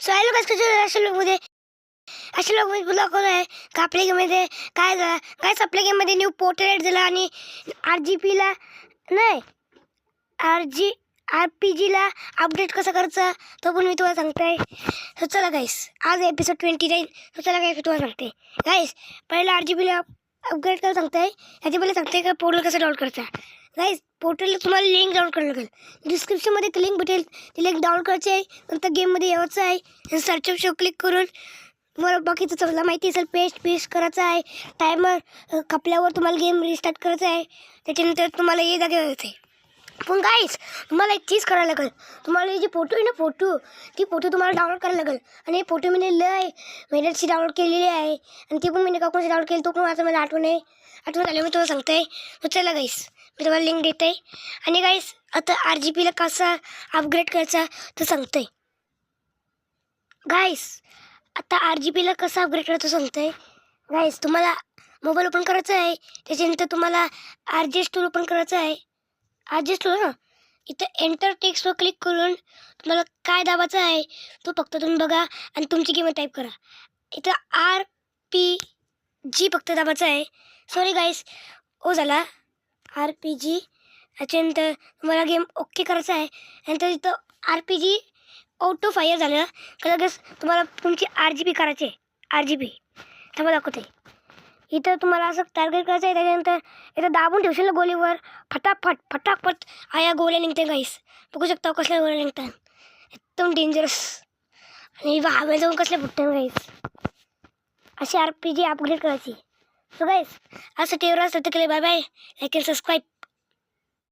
So hello guys, कसे अशा लोक मध्ये ब्लॉग आहे का आपल्या गेममध्ये काय झालं गाइस. आपल्या गेममध्ये न्यू पोर्ट्रेट झाला आणि आरजीपीला नाही आरपीजीला अपडेट कसं करायचं तो पण मी तुम्हाला सांगते. तर चला गाइस, आज एपिसोड 29. तर चला गाइस, मी तुम्हाला सांगते गाइस. पहिला आरजीपीला अपग्रेड करायला सांगते. याच्या पहिले सांगते का पोर्टल कसं डाउनलोड करायचा. गाइस, पोर्टलला तुम्हाला लिंक डाउनलोड करावं लागेल. डिस्क्रिप्शनमध्ये एक लिंक भेटेल. ती लिंक डाउनलोड करायची आहे. नंतर गेममध्ये यायचं आहे. सर्च ऑप्शन क्लिक करून मला बाकीचं चांगलं माहिती असेल पेस्ट करायचं आहे. टायमर कापल्यावर तुम्हाला गेम रिस्टार्ट करायचा आहे. त्याच्यानंतर तुम्हाला ये जागे व्हायचं आहे. पण गाईस, तुम्हाला एक चीज करायला लागेल. तुम्हाला हे जे फोटो आहे ना ती फोटो तुम्हाला डाउनलोड करायला लागेल. आणि हे फोटो मी लय मेहनतशी डाउनलोड केलेली आहे. आणि ती पण मी काकूनशी डाउनलोड केली. तो पण आता मला आठवण आलं मी तुम्हाला सांगते. तर चला गाईस, मी तुम्हाला लिंक देते. आणि गाईस, आता आरजीपीला कसा अपग्रेड करायचा तर सांगते. गाईस, आता आरजीपीला कसा अपग्रेड करायचं सांगते. गाईस, तुम्हाला मोबाईल ओपन करायचा आहे. त्याच्यानंतर तुम्हाला आरजेस टूल ओपन करायचं आहे. आरजेस टूल ना, इथं एंटर टेक्स्टवर क्लिक करून तुम्हाला काय दाबायचं आहे तो फक्त तुम्ही बघा आणि तुमची गेम टाईप करा. इथं RPG फक्त दाबायचं आहे. सॉरी गाईस, झाला RPG. त्याच्यानंतर तुम्हाला गेम ओके करायचा आहे. नंतर इथं RPG ऑटो फायर झालं का लगेच तुम्हाला तुमची RGB करायची आहे. RGB त्यामुळे दाखवते. इथं तुम्हाला असं टार्गेट करायचं आहे. त्याच्यानंतर इथं दाबून ठेवशील ना गोलीवर, फटाफट या गोळ्या निघते गाईस. बघू शकता कसल्या गोळ्या निघतात, एकदम डेंजरस. आणि हवे जाऊन कसल्या फुटतात गाईस. अशी RPG अपग्रेड करायची. सो गाईस, असं टेवर असतं तर bye bye. Like and subscribe.